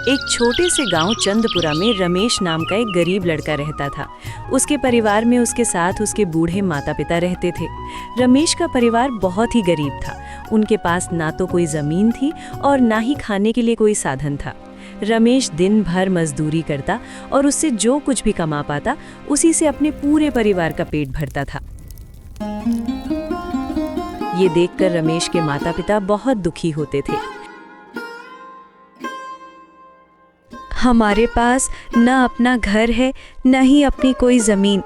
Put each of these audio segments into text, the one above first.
एक छोटे से गांव चंदपुरा में रमेश नाम का एक गरीब लड़का रहता था। उसके परिवार में उसके साथ उसके बूढ़े माता पिता रहते थे। रमेश का परिवार बहुत ही गरीब था। उनके पास ना तो कोई जमीन थी और ना ही खाने के लिए कोई साधन था। रमेश दिन भर मजदूरी करता और उससे जो कुछ भी कमा पाता उसी से अपने पूरे परिवार का पेट भरता था। ये देखकर रमेश के माता पिता बहुत दुखी होते थे। हमारे पास न अपना घर है न ही अपनी कोई जमीन।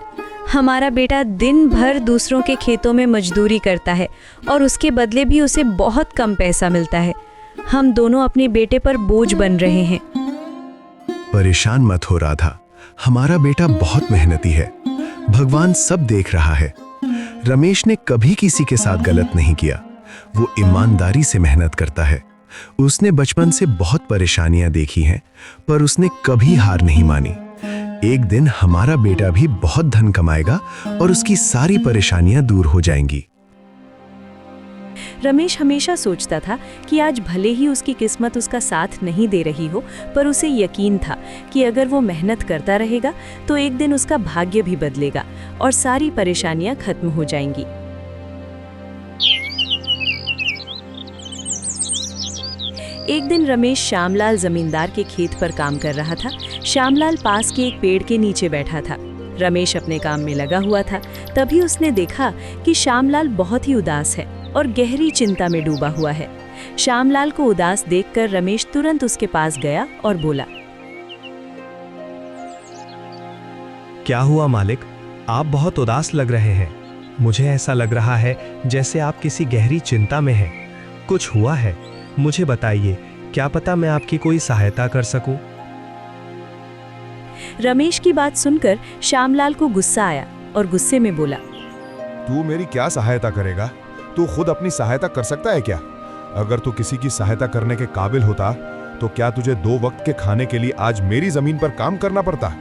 हमारा बेटा दिन भर दूसरों के खेतों में मजदूरी करता है और उसके बदले भी उसे बहुत कम पैसा मिलता है। हम दोनों अपने बेटे पर बोझ बन रहे हैं। परेशान मत हो राधा, हमारा बेटा बहुत मेहनती है। भगवान सब देख रहा है। रमेश ने कभी किसी के साथ गलत नहीं किया। वो ईमानदारी से मेहनत करता है। उसने बचपन से बहुत परेशानियां देखी हैं, पर उसने कभी हार नहीं मानी। एक दिन हमारा बेटा भी बहुत धन कमाएगा और उसकी सारी परेशानियां दूर हो जाएंगी। रमेश हमेशा सोचता था कि आज भले ही उसकी किस्मत उसका साथ नहीं दे रही हो, पर उसे यकीन था कि अगर वो मेहनत करता रहेगा तो एक दिन उसका भाग्य भी बदलेगा और सारी परेशानियां खत्म हो जाएंगी। एक दिन रमेश श्यामलाल जमींदार के खेत पर काम कर रहा था। श्यामलाल पास के एक पेड़ के नीचे बैठा था। रमेश अपने काम में लगा हुआ था। तभी उसने देखा कि श्यामलाल बहुत ही उदास है और गहरी चिंता में डूबा हुआ है। श्यामलाल को उदास देखकर रमेश तुरंत उसके पास गया और बोला, क्या हुआ मालिक, आप बहुत उदास लग रहे हैं। मुझे ऐसा लग रहा है जैसे आप किसी गहरी चिंता में हैं। कुछ हुआ है? मुझे बताइए, क्या पता मैं आपकी कोई सहायता कर सकूं। रमेश की बात सुनकर श्यामलाल को गुस्सा आया और गुस्से में बोला, तू मेरी क्या सहायता करेगा? तू खुद अपनी सहायता कर सकता है क्या? अगर तू किसी की सहायता करने के काबिल होता तो क्या तुझे 2 वक्त के खाने के लिए आज मेरी जमीन पर काम करना पड़ता?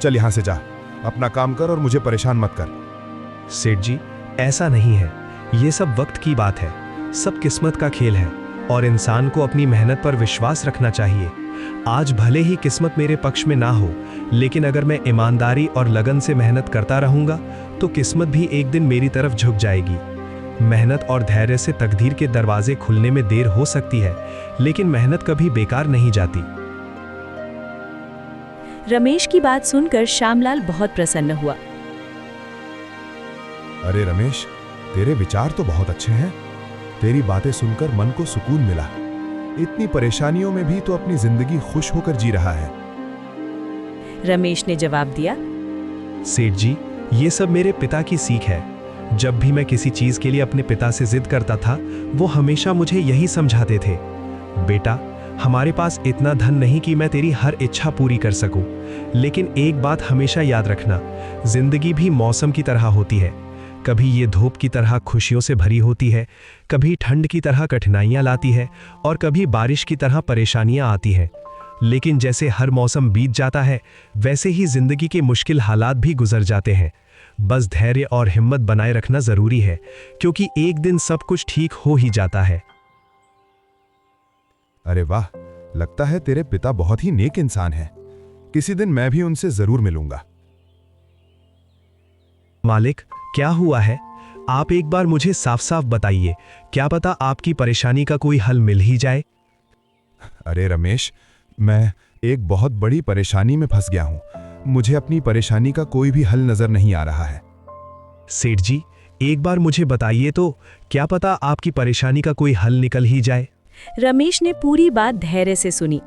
चल यहाँ से जा, अपना काम कर और मुझे परेशान मत कर। सेठ जी, ऐसा नहीं है। ये सब वक्त की बात है। सब किस्मत का खेल है और इंसान को अपनी मेहनत पर विश्वास रखना चाहिए। आज भले ही किस्मत मेरे पक्ष में ना हो, लेकिन अगर मैं ईमानदारी और लगन से मेहनत करता रहूंगा तो किस्मत भी एक दिन मेरी तरफ झुक जाएगी। मेहनत और धैर्य से तकदीर के दरवाजे खुलने में देर हो सकती है, लेकिन मेहनत कभी बेकार नहीं जाती। रमेश की बात सुनकर श्यामलाल बहुत प्रसन्न हुआ। अरे रमेश, तेरे विचार तो बहुत अच्छे हैं। तेरी बातें सुनकर मन को सुकून मिला। इतनी परेशानियों में भी तो अपनी जिंदगी खुश होकर जी रहा है। रमेश ने जवाब दिया, सेठ जी, ये सब मेरे पिता की सीख है। जब भी मैं किसी चीज के लिए अपने पिता से जिद करता था, वो हमेशा मुझे यही समझाते थे, बेटा, हमारे पास इतना धन नहीं कि मैं तेरी हर इच्छा पूरी कर सकूं, लेकिन एक बात हमेशा याद रखना, जिंदगी भी मौसम की तरह होती है। कभी ये धूप की तरह खुशियों से भरी होती है, कभी ठंड की तरह कठिनाइयां लाती है और कभी बारिश की तरह परेशानियां आती हैं। लेकिन जैसे हर मौसम बीत जाता है, वैसे ही जिंदगी के मुश्किल हालात भी गुजर जाते हैं। बस धैर्य और हिम्मत बनाए रखना जरूरी है, क्योंकि एक दिन सब कुछ ठीक हो ही जाता है। अरे वाह, लगता है तेरे पिता बहुत ही नेक इंसान हैं। किसी दिन मैं भी उनसे जरूर मिलूंगा। मालिक, क्या हुआ है? आप एक बार मुझे साफ साफ बताइए, क्या पता आपकी परेशानी का कोई हल मिल ही जाए। अरे रमेश, मैं एक बहुत बड़ी परेशानी में फंस गया हूं। मुझे अपनी परेशानी का कोई भी हल नजर नहीं आ रहा है। सेठ जी, एक बार मुझे बताइए तो, क्या पता आपकी परेशानी का कोई हल निकल ही जाए। रमेश ने पूरी बात धैर्य से सुनी।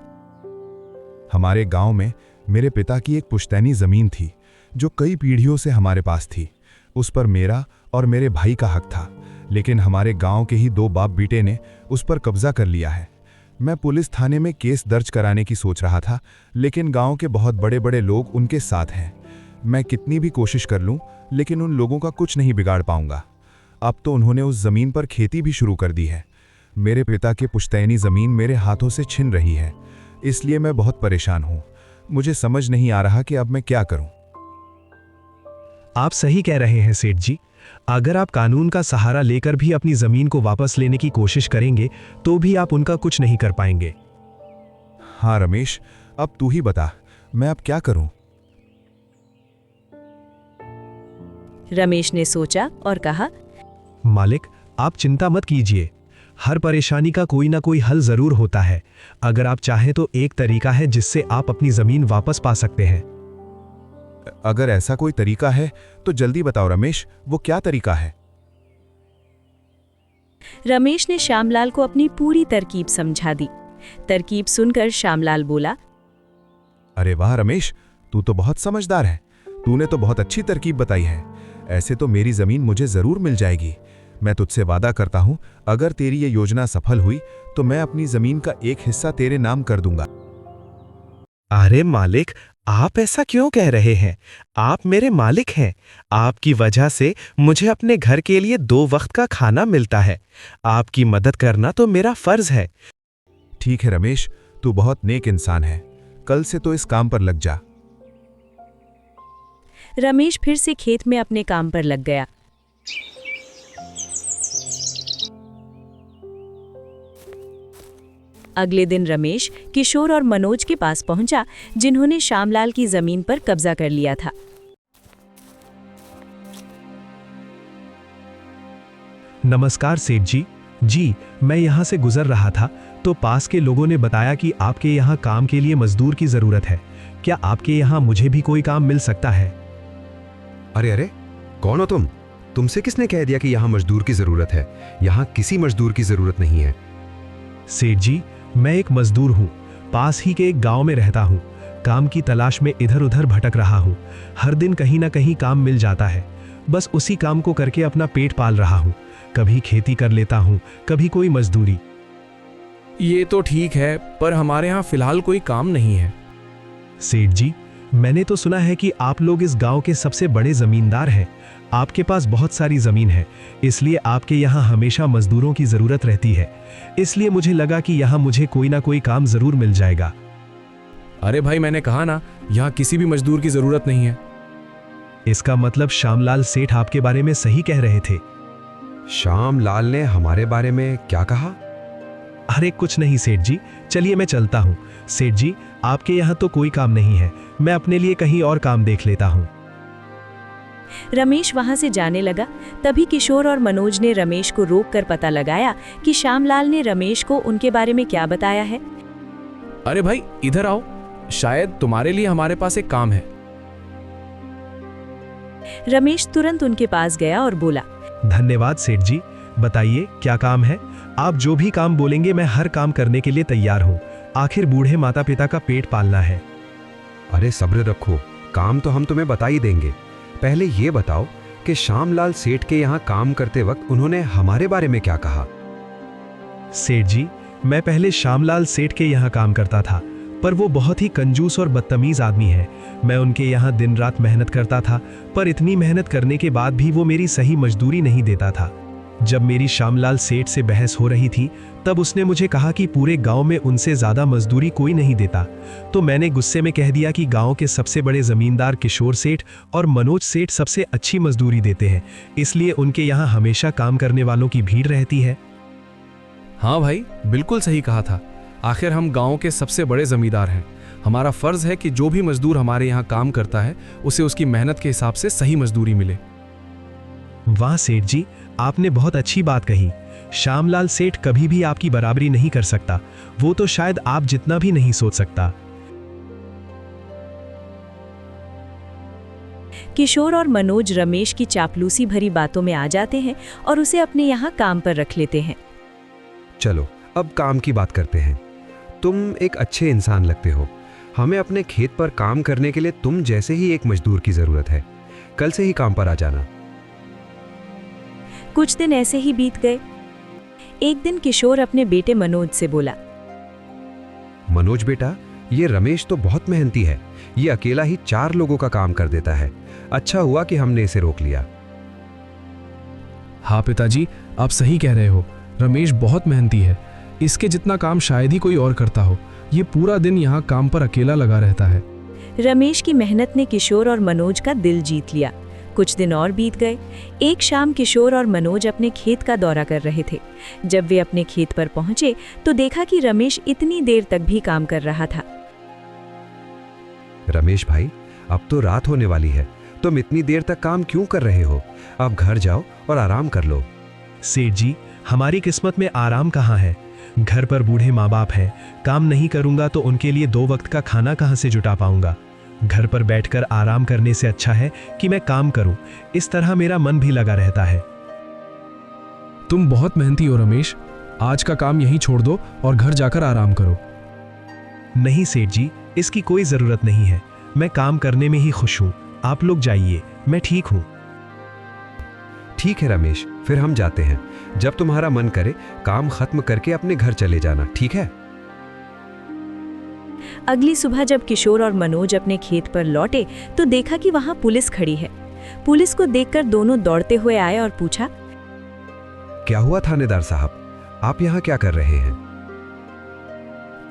हमारे गांव में मेरे पिता की एक पुश्तैनी जमीन थी जो कई पीढ़ियों से हमारे पास थी। उस पर मेरा और मेरे भाई का हक था, लेकिन हमारे गांव के ही 2 बाप बेटे ने उस पर कब्जा कर लिया है। मैं पुलिस थाने में केस दर्ज कराने की सोच रहा था, लेकिन गांव के बहुत बड़े बड़े लोग उनके साथ हैं। मैं कितनी भी कोशिश कर लूं, लेकिन उन लोगों का कुछ नहीं बिगाड़ पाऊंगा। अब तो उन्होंने उस जमीन पर खेती भी शुरू कर दी है। मेरे पिता की पुश्तैनी जमीन मेरे हाथों से छिन रही है, इसलिए मैं बहुत परेशान हूं। मुझे समझ नहीं आ रहा कि अब मैं क्या करूं। आप सही कह रहे हैं सेठ जी। अगर आप कानून का सहारा लेकर भी अपनी जमीन को वापस लेने की कोशिश करेंगे तो भी आप उनका कुछ नहीं कर पाएंगे। हाँ रमेश, अब तू ही बता, मैं अब क्या करूं? रमेश ने सोचा और कहा, मालिक, आप चिंता मत कीजिए। हर परेशानी का कोई ना कोई हल जरूर होता है। अगर आप चाहें तो एक तरीका है जिससे आप अपनी जमीन वापस पा सकते हैं। अगर ऐसा कोई तरीका है तो जल्दी बताओ रमेश, वो क्या तरीका है? रमेश ने श्यामलाल को अपनी पूरी तरकीब समझा दी। तरकीब सुनकर श्यामलाल बोला, अरे वाह रमेश, तू तो बहुत समझदार है। तूने तो बहुत अच्छी तरकीब बताई है। ऐसे तो मेरी जमीन मुझे जरूर मिल जाएगी। मैं तुझसे वादा करता हूं, अगर तेरी ये योजना सफल हुई तो मैं अपनी जमीन का एक हिस्सा तेरे नाम कर दूंगा। अरे मालिक, आप ऐसा क्यों कह रहे हैं? आप मेरे मालिक हैं। आपकी वजह से मुझे अपने घर के लिए 2 वक्त का खाना मिलता है। आपकी मदद करना तो मेरा फर्ज है। ठीक है रमेश, तू बहुत नेक इंसान है। कल से तो इस काम पर लग जा। रमेश फिर से खेत में अपने काम पर लग गया। अगले दिन रमेश किशोर और मनोज के पास पहुंचा, जिन्होंने श्यामलाल की जमीन पर कब्जा कर लिया था। नमस्कार सेठ जी। जी, मैं यहाँ से गुजर रहा था तो पास के लोगों ने बताया कि आपके यहाँ काम के लिए मजदूर की जरूरत है। क्या आपके यहाँ मुझे भी कोई काम मिल सकता है? अरे अरे, कौन हो तुम? तुमसे किसने कह दिया कि यहाँ मजदूर की जरूरत है? यहाँ किसी मजदूर की जरूरत नहीं है। सेठ जी, मैं एक मजदूर हूँ। पास ही के एक गांव में रहता हूँ। काम की तलाश में इधर उधर भटक रहा हूँ। हर दिन कहीं ना कहीं काम मिल जाता है। बस उसी काम को करके अपना पेट पाल रहा हूँ। कभी खेती कर लेता हूँ, कभी कोई मजदूरी। ये तो ठीक है, पर हमारे यहाँ फिलहाल कोई काम नहीं है। सेठ जी, मैंने तो सुना है कि आप लोग इस गांव के सबसे बड़े जमींदार हैं। आपके पास बहुत सारी जमीन है, इसलिए आपके यहाँ हमेशा मजदूरों की जरूरत रहती है। इसलिए मुझे लगा कि यहाँ मुझे कोई ना कोई काम जरूर मिल जाएगा। अरे भाई, मैंने कहा ना, यहाँ किसी भी मजदूर की जरूरत नहीं है। इसका मतलब श्यामलाल सेठ आपके बारे में सही कह रहे थे। श्यामलाल ने हमारे बारे में क्या कहा? अरे कुछ नहीं सेठ जी, चलिए मैं चलता हूँ। सेठ जी, आपके यहाँ तो कोई काम नहीं है, मैं अपने लिए कहीं और काम देख लेता हूँ। रमेश वहां से जाने लगा। तभी किशोर और मनोज ने रमेश को रोककर पता लगाया कि श्यामलाल ने रमेश को उनके बारे में क्या बताया है। अरे भाई, इधर आओ, शायद तुम्हारे लिए हमारे पास एक काम है। रमेश तुरंत उनके पास गया और बोला, धन्यवाद सेठ जी, बताइए क्या काम है? आप जो भी काम बोलेंगे मैं हर काम करने के लिए तैयार हूँ। आखिर बूढ़े माता पिता का पेट पालना है। अरे सब्र रखो, काम तो हम तुम्हें बता ही देंगे। पहले ये बताओ कि श्यामलाल सेठ के यहाँ काम करते वक्त उन्होंने हमारे बारे में क्या कहा? सेठ जी, मैं पहले श्यामलाल सेठ के यहाँ काम करता था, पर वो बहुत ही कंजूस और बदतमीज आदमी है। मैं उनके यहाँ दिन रात मेहनत करता था, पर इतनी मेहनत करने के बाद भी वो मेरी सही मजदूरी नहीं देता था। जब मेरी श्यामलाल सेठ से बहस हो रही थी, तब उसने मुझे कहा कि पूरे गांव में उनसे ज्यादा मजदूरी कोई नहीं देता। तो मैंने गुस्से में कह दिया कि गांव के सबसे बड़े जमींदार किशोर सेठ और मनोज सेठ सबसे अच्छी मजदूरी देते हैं, इसलिए उनके यहाँ हमेशा काम करने वालों की भीड़ रहती है। हाँ भाई, बिल्कुल सही कहा था। आखिर हम गांव के सबसे बड़े जमींदार हैं। हमारा फर्ज है कि जो भी मजदूर हमारे यहाँ काम करता है, उसे उसकी मेहनत के हिसाब से सही मजदूरी मिले। वाह सेठ जी, आपने बहुत अच्छी बात कही। श्यामलाल सेठ कभी भी आपकी बराबरी नहीं कर सकता। वो तो शायद आप जितना भी नहीं सोच सकता। किशोर और मनोज रमेश की चापलूसी भरी बातों में आ जाते हैं और उसे अपने यहाँ काम पर रख लेते हैं। चलो अब काम की बात करते हैं। तुम एक अच्छे इंसान लगते हो। हमें अपने खेत पर काम करने के लिए तुम जैसे ही एक मजदूर की जरूरत है। कल से ही काम पर आ जाना। कुछ दिन ऐसे ही बीत गए। एक दिन किशोर अपने बेटे मनोज से बोला, मनोज बेटा, ये रमेश तो बहुत मेहनती है। ये अकेला ही 4 लोगों का काम कर देता है। अच्छा हुआ कि हमने इसे रोक लिया। हाँ पिताजी, आप सही कह रहे हो। रमेश बहुत मेहनती है। इसके जितना काम शायद ही कोई और करता हो। ये पूरा दिन यहाँ काम पर अकेला लगा रहता है। रमेश की मेहनत ने किशोर और मनोज का दिल जीत लिया। कुछ दिन और बीत गए। एक शाम किशोर और मनोज अपने खेत का दौरा कर रहे थे। जब वे अपने खेत पर पहुंचे तो देखा कि रमेश इतनी देर तक भी काम कर रहा था। रमेश भाई, अब तो रात होने वाली है, तुम इतनी देर तक काम क्यों कर रहे हो? अब घर जाओ और आराम कर लो। सेठ जी, हमारी किस्मत में आराम कहाँ है? घर पर बूढ़े माँ बाप हैं, काम नहीं करूंगा तो उनके लिए 2 वक्त का खाना कहाँ से जुटा पाऊंगा? घर पर बैठकर आराम करने से अच्छा है कि मैं काम करूं, इस तरह मेरा मन भी लगा रहता है। तुम बहुत मेहनती हो रमेश, आज का काम यहीं छोड़ दो और घर जाकर आराम करो। नहीं सेठ जी, इसकी कोई जरूरत नहीं है, मैं काम करने में ही खुश हूं। आप लोग जाइए, मैं ठीक हूं। ठीक है रमेश, फिर हम जाते हैं। जब तुम्हारा मन करे काम खत्म करके अपने घर चले जाना, ठीक है? अगली सुबह जब किशोर और मनोज अपने खेत पर लौटे तो देखा कि वहां पुलिस खड़ी है। पुलिस को देखकर दोनों दौड़ते हुए आए और पूछा, क्या हुआ थानेदार साहब, आप यहाँ क्या कर रहे हैं?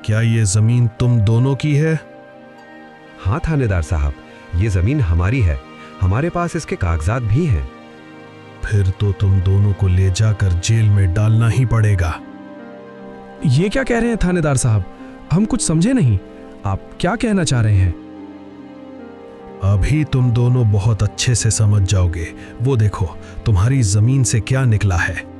क्या ये जमीन तुम दोनों की है? हाँ थानेदार साहब, ये जमीन हमारी है, हमारे पास इसके कागजात भी हैं। फिर तो तुम दोनों को ले जाकर जेल में डालना ही पड़ेगा। ये क्या कह रहे हैं थानेदार साहब, हम कुछ समझे नहीं, आप क्या कहना चाह रहे हैं? अभी तुम दोनों बहुत अच्छे से समझ जाओगे, वो देखो तुम्हारी जमीन से क्या निकला है।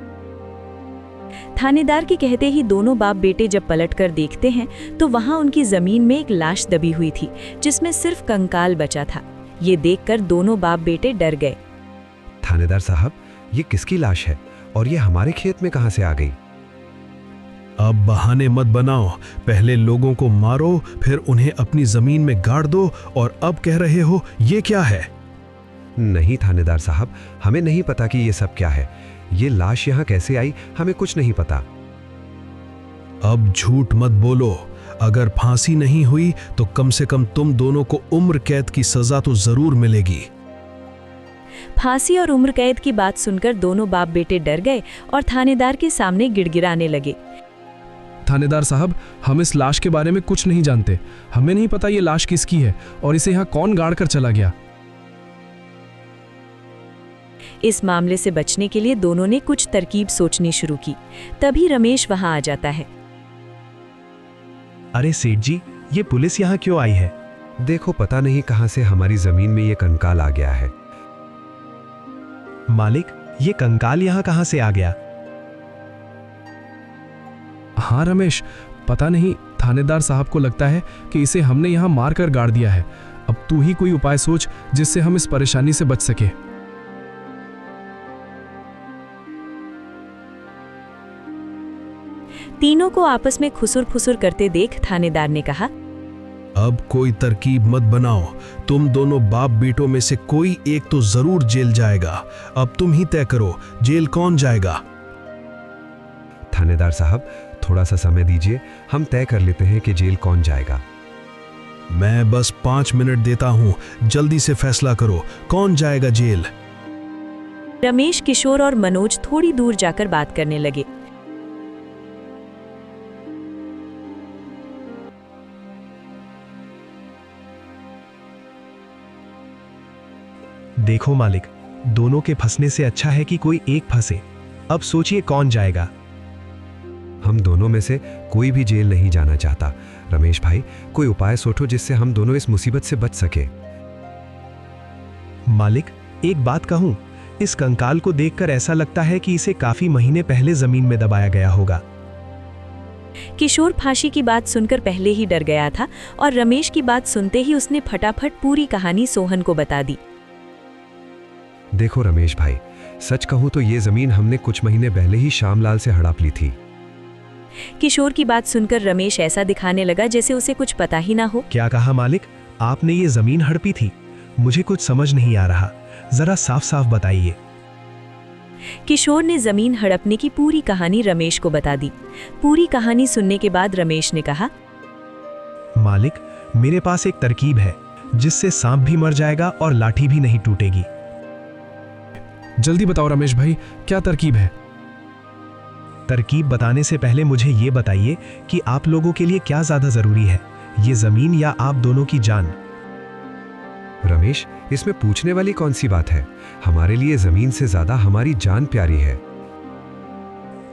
थानेदार के कहते ही दोनों बाप बेटे जब पलटकर देखते हैं तो वहां उनकी जमीन में एक लाश दबी हुई थी जिसमें सिर्फ कंकाल बचा था। ये देखकर दोनों बाप बेटे डर गए। थानेदार साहब, ये किसकी लाश है और ये हमारे खेत में कहां से आ गई? अब बहाने मत बनाओ, पहले लोगों को मारो, फिर उन्हें अपनी जमीन में गाड़ दो, और अब कह रहे हो ये क्या है? नहीं थानेदार साहब, हमें नहीं पता कि ये सब क्या है। ये लाश यहाँ कैसे आई, हमें कुछ नहीं पता। अब झूठ मत बोलो, अगर फांसी नहीं हुई तो कम से कम तुम दोनों को उम्र कैद की सजा तो जरूर मिलेगी। फांसी और उम्र कैद की बात सुनकर दोनों बाप बेटे डर गए और थानेदार के सामने गिड़गिड़ाने लगे। थानेदार साहब, हम इस लाश के बारे में कुछ नहीं जानते, हमें नहीं पता ये लाश किसकी है और इसे यहाँ कौन गाड़ कर चला गया। इस मामले से बचने के लिए दोनों ने कुछ तरकीब सोचनी शुरू की। तभी रमेश वहां आ जाता है। अरे सेठ जी, ये पुलिस यहाँ क्यों आई है? देखो, पता नहीं कहां से हमारी जमीन में ये कंकाल आ गया है। मालिक, ये कंकाल यहाँ कहां से आ गया? हाँ रमेश, पता नहीं, थानेदार साहब को लगता है कि इसे हमने यहाँ मार कर गाड़ दिया है। अब तू ही कोई उपाय सोच जिससे हम इस परेशानी से बच सके। तीनों को आपस में खुसुर फुसुर करते देख थानेदार ने कहा, अब कोई तरकीब मत बनाओ, तुम दोनों बाप बेटों में से कोई एक तो जरूर जेल जाएगा। अब तुम ही तय करो, जेल कौन जाएगा? थानेदार साहब, थोड़ा सा समय दीजिए, हम तय कर लेते हैं कि जेल कौन जाएगा। मैं बस 5 मिनट देता हूं, जल्दी से फैसला करो, कौन जाएगा जेल? रमेश, किशोर और मनोज थोड़ी दूर जाकर बात करने लगे। देखो मालिक, दोनों के फंसने से अच्छा है कि कोई एक फंसे। अब सोचिए कौन जाएगा। हम दोनों में से कोई भी जेल नहीं जाना चाहता। रमेश भाई, कोई उपाय सोचो जिससे हम दोनों इस मुसीबत से बच सके। मालिक, एक बात कहूं, इस कंकाल को देखकर ऐसा लगता है कि इसे काफी महीने पहले जमीन में दबाया गया होगा। किशोर फांसी की बात सुनकर पहले ही डर गया था और रमेश की बात सुनते ही उसने फटाफट पूरी कहानी सोहन को बता दी। देखो रमेश भाई, सच कहूं तो ये जमीन हमने कुछ महीने पहले ही श्यामलाल से हड़प ली थी। किशोर की बात सुनकर रमेश ऐसा दिखाने लगा जैसे उसे कुछ पता ही ना हो। क्या कहा मालिक? आपने ये जमीन हड़पी थी? मुझे कुछ समझ नहीं आ रहा, जरा साफ साफ बताइए। किशोर ने जमीन हड़पने की पूरी कहानी रमेश को बता दी। पूरी कहानी सुनने के बाद रमेश ने कहा, मालिक, मेरे पास एक तरकीब है जिससे सांप भी मर जाएगा और लाठी भी नहीं टूटेगी। जल्दी बताओ रमेश भाई, क्या तरकीब है? तरकीब बताने से पहले मुझे ये बताइए कि आप लोगों के लिए क्या ज्यादा जरूरी है, ये जमीन या आप दोनों की जान? रमेश, इसमें पूछने वाली कौन सी बात है? हमारे लिए जमीन से ज्यादा हमारी जान प्यारी है।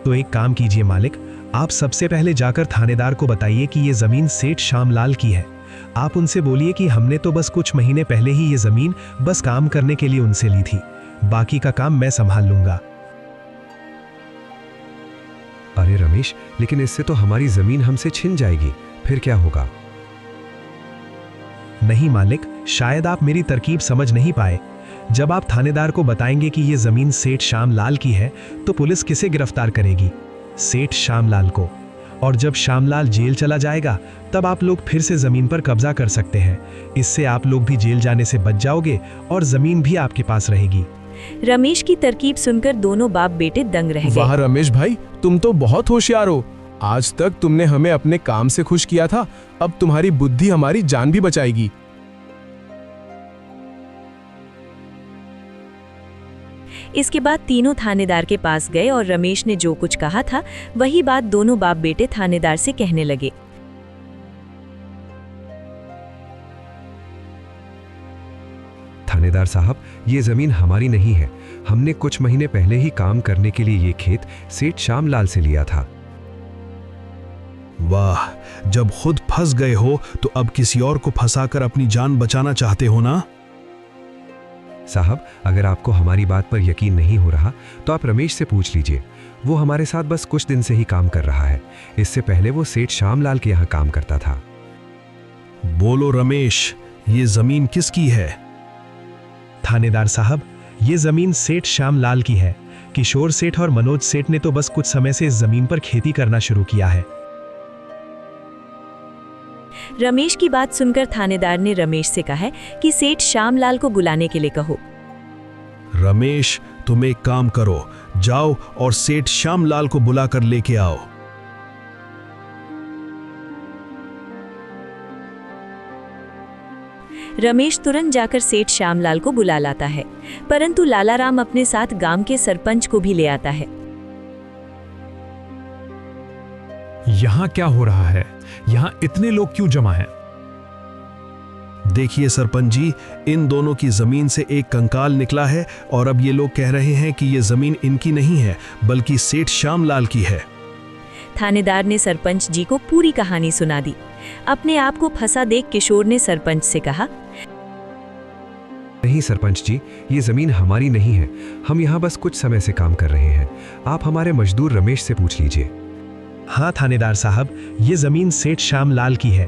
तो एक काम कीजिए मालिक, आप सबसे पहले जाकर थानेदार को बताइए कि ये जमीन सेठ श्यामलाल की है। आप उनसे बोलिए कि हमने तो बस कुछ महीने पहले ही ये जमीन बस काम करने के लिए उनसे ली थी, बाकी का काम मैं संभाल लूंगा। अरे रमेश, लेकिन इससे तो हमारी जमीन हमसे छिन जाएगी, फिर क्या होगा? नहीं मालिक, शायद आप मेरी तरकीब समझ नहीं पाए। जब आप थानेदार को बताएंगे कि ये जमीन सेठ श्यामलाल की है, तो पुलिस किसे गिरफ्तार करेगी? सेठ श्यामलाल को। और जब श्यामलाल जेल चला जाएगा, तब आप लोग फिर से जमीन पर कब्जा कर सकते हैं। इससे आप लोग भी जेल जाने से बच जाओगे और जमीन भी आपके पास रहेगी। रमेश की तरकीब सुनकर दोनों बाप बेटे दंग रह वाह गए। रमेश भाई, तुम तो बहुत होशियार हो। आज तक तुमने हमें अपने काम से खुश किया था, अब तुम्हारी बुद्धि हमारी जान भी बचाएगी। इसके बाद तीनों थानेदार के पास गए और रमेश ने जो कुछ कहा था वही बात दोनों बाप बेटे थानेदार से कहने लगे। थानेदार साहब, ये जमीन हमारी नहीं है। हमने कुछ महीने पहले ही काम करने के लिए ये खेत सेठ श्यामलाल से लिया था। वाह, जब खुद फंस गए हो तो अब किसी और को फंसाकर अपनी जान बचाना चाहते हो ना? साहब, अगर आपको हमारी बात पर यकीन नहीं हो रहा तो आप रमेश से पूछ लीजिए। वो हमारे साथ बस कुछ दिन से ही काम कर रहा है। इससे पहले वो सेठ श्यामलाल के यहाँ काम करता था। बोलो रमेश, ये जमीन किसकी है? थानेदार साहब, ये जमीन सेठ श्यामलाल की है। किशोर सेठ और मनोज सेठ ने तो बस कुछ समय से इस जमीन पर खेती करना शुरू किया है। रमेश की बात सुनकर थानेदार ने रमेश से कहा कि सेठ श्यामलाल को बुलाने के लिए कहो। रमेश, तुम एक काम करो, जाओ और सेठ श्यामलाल को बुलाकर लेके आओ। रमेश तुरंत जाकर सेठ श्यामलाल को बुला लाता है, परंतु लालाराम अपने साथ गांव के सरपंच को भी ले आता है। यहाँ क्या हो रहा है? यहाँ इतने लोग क्यों जमा हैं? देखिए सरपंच जी, इन दोनों की जमीन से एक कंकाल निकला है और अब ये लोग कह रहे हैं कि ये जमीन इनकी नहीं है बल्कि सेठ श्यामलाल की है। थानेदार ने सरपंच जी को पूरी कहानी सुना दी। अपने आप को फंसा देख किशोर ने सरपंच से कहा, नहीं सरपंच जी, ये जमीन हमारी नहीं है। हम यहाँ बस कुछ समय से काम कर रहे हैं। आप हमारे मजदूर रमेश से पूछ लीजिए। हाँ थानेदार साहब, ये जमीन सेठ श्यामलाल की है।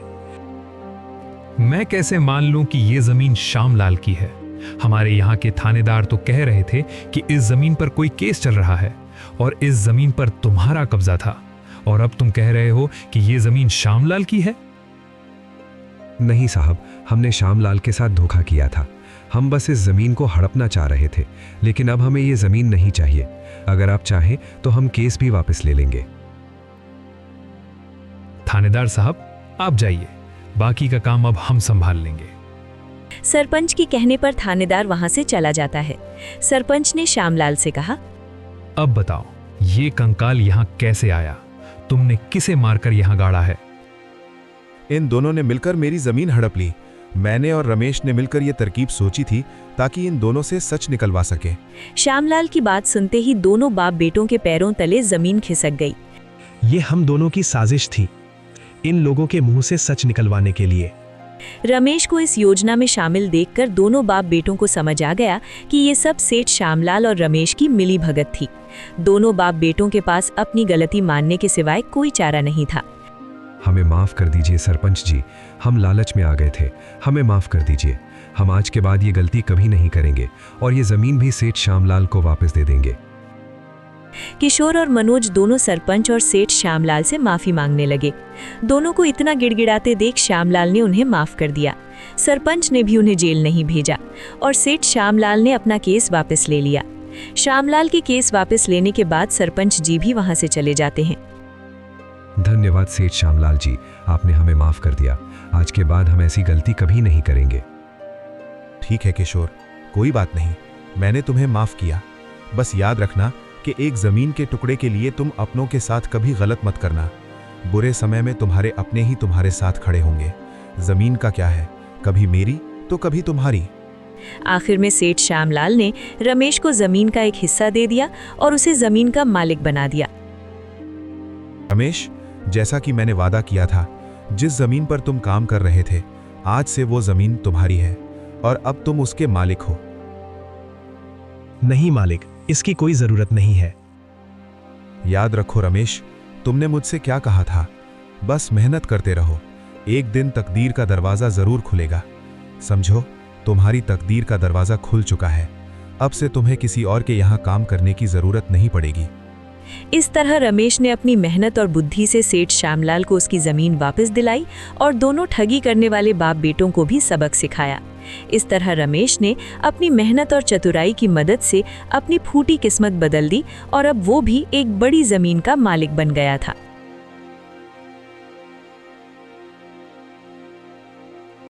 मैं कैसे मान लूं कि ये जमीन श्यामलाल की है? हमारे यहाँ के थानेदार तो कह रहे थे कि इस जमीन पर कोई केस चल रहा है और इस जमीन पर तुम्हारा कब्जा था, और अब तुम कह रहे हो कि ये जमीन श्यामलाल की है? नहीं साहब, हमने श्यामलाल के साथ धोखा किया था। हम बस इस जमीन को हड़पना चाह रहे थे, लेकिन अब हमें ये जमीन नहीं चाहिए। अगर आप चाहें तो हम केस भी वापस ले लेंगे। थानेदार साहब, आप जाइए, बाकी का काम अब हम संभाल लेंगे। सरपंच के कहने पर थानेदार वहां से चला जाता है। सरपंच ने श्यामलाल से कहा, अब बताओ, ये कंकाल यहाँ कैसे आया? तुमने किसे मारकर यहाँ गाड़ा है? इन दोनों ने मिलकर मेरी जमीन हड़प ली। मैंने और रमेश ने मिलकर यह तरकीब सोची थी ताकि इन दोनों से सच निकलवा सके। श्यामलाल की बात सुनते ही दोनों बाप बेटों के पैरों तले जमीन खिसक गई। ये हम दोनों की साजिश थी, इन लोगों के मुंह से सच निकलवाने के लिए। रमेश को इस योजना में शामिल देखकर दोनों बाप बेटों को समझ आ गया कि ये सब सेठ श्यामलाल और रमेश की मिली भगत थी। दोनों बाप बेटों के पास अपनी गलती मानने के सिवाय कोई चारा नहीं था। हमें माफ कर दीजिए सरपंच जी, हम लालच में आ गए थे। हमें माफ कर दीजिए। हम आज के बाद ये गलती कभी नहीं करेंगे और ये जमीन भी सेठ श्यामलाल को वापस दे देंगे। किशोर और मनोज दोनों सरपंच और सेठ श्यामलाल से माफी मांगने लगे। दोनों को इतना गिड़गिड़ाते देख श्यामलाल ने उन्हें माफ कर दिया। सरपंच ने भी उन्हें जेल नहीं भेजा और सेठ श्यामलाल ने अपना केस वापस ले लिया। श्यामलाल के केस वापस लेने के बाद सरपंच जी भी वहां से चले जाते हैं। धन्यवाद सेठ श्यामलाल जी, आपने हमें माफ कर दिया। आज के बाद हम ऐसी गलती कभी नहीं करेंगे। ठीक है किशोर, कोई बात नहीं, मैंने तुम्हें माफ किया। बस याद रखना कि एक जमीन के टुकड़े के लिए तुम अपनों के साथ कभी गलत मत करना। बुरे समय में तुम्हारे अपने ही तुम्हारे साथ खड़े होंगे। जमीन का क्या है, कभी मेरी तो कभी तुम्हारी। आखिर में सेठ श्यामलाल ने रमेश को जमीन का एक हिस्सा दे दिया और उसे जमीन का मालिक बना दिया। रमेश, जैसा कि मैंने वादा किया था, जिस जमीन पर तुम काम कर रहे थे, आज से वो जमीन तुम्हारी है और अब तुम उसके मालिक हो। नहीं मालिक, इसकी कोई जरूरत नहीं है। याद रखो रमेश, तुमने मुझसे क्या कहा था, बस मेहनत करते रहो, एक दिन तकदीर का दरवाजा जरूर खुलेगा। समझो, तुम्हारी तकदीर का दरवाजा खुल चुका है। अब से तुम्हें किसी और के यहाँ काम करने की जरूरत नहीं पड़ेगी। इस तरह रमेश ने अपनी मेहनत और बुद्धि से सेठ श्यामलाल को उसकी जमीन वापस दिलाई और दोनों ठगी करने वाले बाप बेटों को भी सबक सिखाया। इस तरह रमेश ने अपनी मेहनत और चतुराई की मदद से अपनी फूटी किस्मत बदल दी और अब वो भी एक बड़ी जमीन का मालिक बन गया था।